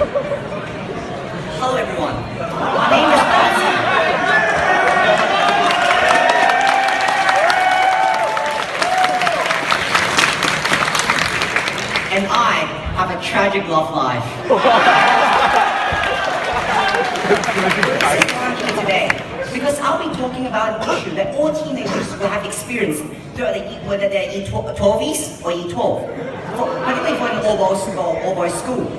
Hello everyone, my name is Ronson. And I have a tragic love life. Today, because I'll be talking about an issue that all teenagers will have experienced, whether they're E12s or E12, particularly for an all-boys school.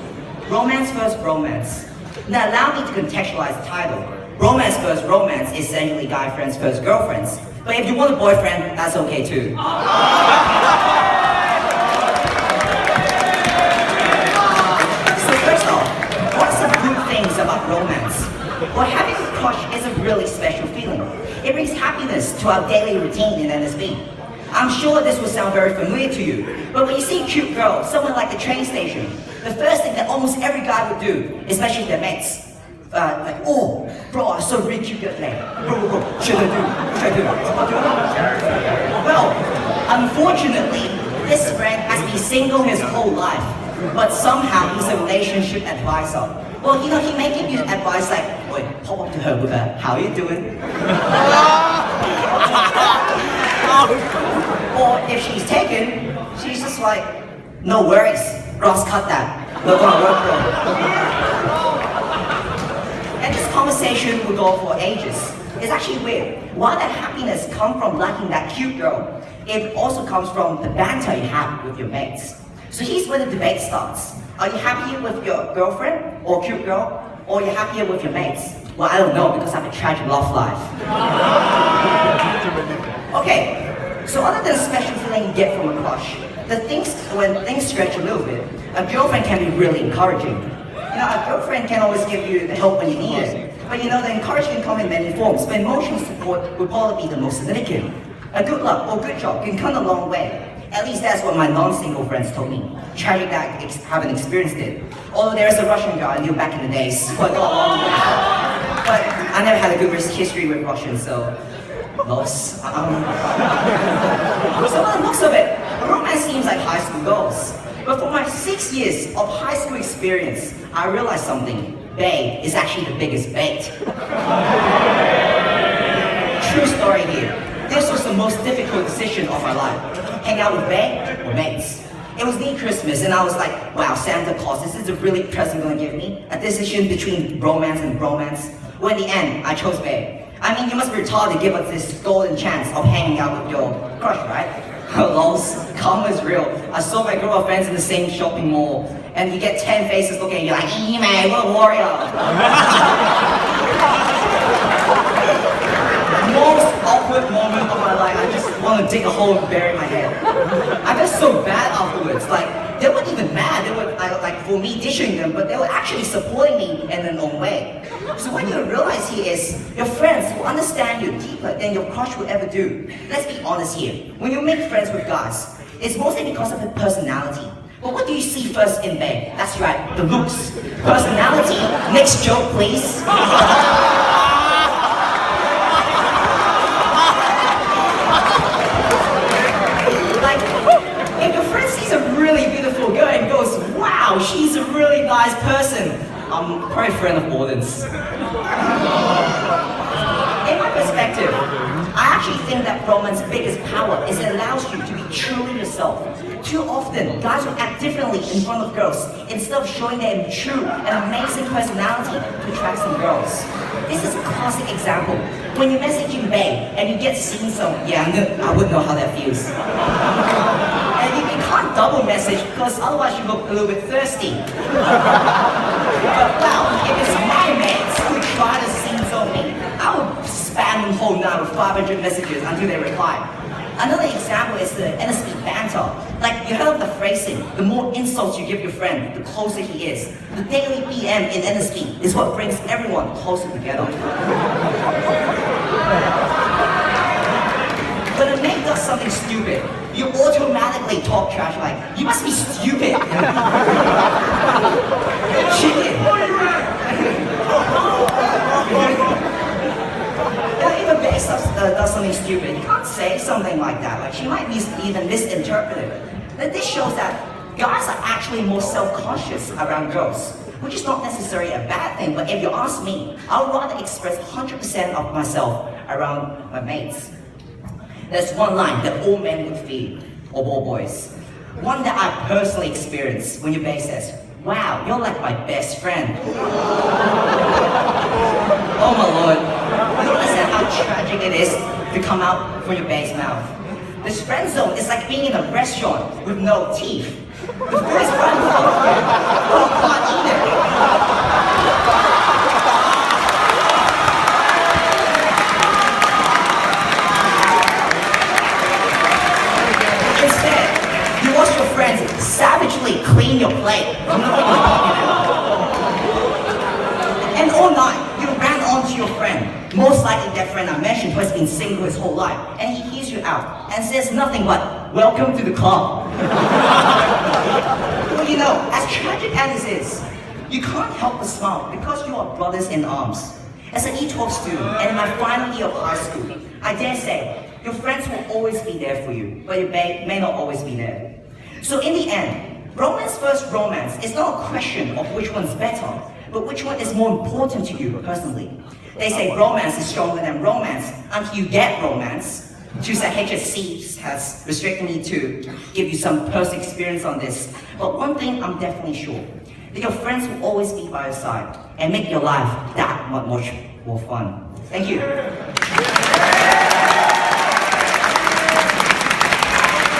Romance versus romance. Now allow me to contextualize the title. Romance versus romance is essentially guy friends versus girlfriends. But if you want a boyfriend, that's okay too. So first off, what are some good things about romance? Well, having a crush is a really special feeling. It brings happiness to our daily routine in NSB. I'm sure this will sound very familiar to you, but when you see a cute girl, somewhere like the train station, the first thing that almost every guy would do, especially their mates, like, oh, bro, I saw a really cute girl today. Bro, should I do? Well, unfortunately, this friend has been single his whole life, but somehow he's a relationship advisor. Well, he may give you advice like, wait, pop up to her with a, how are you doing? Or if she's taken, she's just like, no worries, Ross, cut that. We're gonna work, bro. And this conversation will go for ages. It's actually weird. While that happiness comes from liking that cute girl, it also comes from the banter you have with your mates. So here's where the debate starts. Are you happier with your girlfriend or cute girl? Or are you happier with your mates? Well, I don't know because I have a tragic love life. Okay, so other than the special feeling you get from a crush, when things stretch a little bit, a girlfriend can be really encouraging. You know, a girlfriend can always give you the help when you need it. But you know, the encouragement can come in many forms, but emotional support would probably be the most significant. A good luck or good job can come a long way. At least that's what my non-single friends told me. Tragic that I haven't experienced it. Although there's a Russian guy I knew back in the days who I got along with. But I never had a good history with Russians, so loss. So by the looks of it, romance seems like high school goals. But for my 6 years of high school experience, I realized something. Bae is actually the biggest bait. True story here. This was the most difficult decision of my life. Hang out with bae or mates. It was near Christmas and I was like, wow, Santa Claus, this is a really present gonna give me? A decision between romance and bromance. Well, in the end, I chose bae. I mean, you must be retarded to give us this golden chance of hanging out with your crush, right? Lols, karma is real. I saw my group of friends in the same shopping mall and you get 10 faces looking at you like, man, what a warrior. Most awkward moment of my life, I just want to dig a hole and bury my head. I felt so bad afterwards, like, they weren't even mad, they were like for me dishing them, but they were actually supporting me in their own way. So what you realize here is, your friends will understand you deeper than your crush would ever do. Let's be honest here, when you make friends with guys, it's mostly because of the personality. But what do you see first in bed? That's right, the looks. Personality, next joke please. Wow, she's a really nice person. I'm probably a friend of Borden's. In my perspective, I actually think that romance's biggest power is it allows you to be truly yourself. Too often, guys will act differently in front of girls instead of showing their true and amazing personality to attract some girls. This is a classic example. When you're messaging bae and you get seen some, yeah, I wouldn't know how that feels. And you can't double message because otherwise you look a little bit thirsty. But wow, if it's my mates who try to sing on me, I would spam them whole night with 500 messages until they reply. Another example is the NSB banter. Like, you heard of the phrasing, the more insults you give your friend, the closer he is. The daily BM in NSB is what brings everyone closer together. When a mate does something stupid, you automatically talk trash like, you must be stupid. Chicken. If a bae does something stupid, you can't say something like that. Like, she might be even misinterpreted. Then this shows that guys are actually more self-conscious around girls. which is not necessarily a bad thing, but if you ask me, I'd rather express 100% of myself around my mates. There's one line that all men would feel, or all boys. One that I personally experienced when your bae says, "Wow, you're like my best friend." Oh my lord, you don't understand how tragic it is to come out from your bae's mouth. This friend zone is like being in a restaurant with no teeth. The food is running out of you, but you can't eat it. Instead, you watch your friends savagely clean your plate. And all night, you ran onto your friend, most likely that friend I mentioned who has been single his whole life, and he hears you out and says nothing but, "Welcome to the club." Well, you know, as tragic as it is, you can't help but smile because you are brothers in arms. As an E12 student and in my final year of high school, I dare say, your friends will always be there for you, but your bae may not always be there. So in the end, bromance versus romance is not a question of which one's better, but which one is more important to you personally. They say bromance is stronger than romance until you get romance. Chau HSC has restricted me to give you some personal experience on this. But one thing I'm definitely sure, that your friends will always be by your side and make your life that much more fun. Thank you.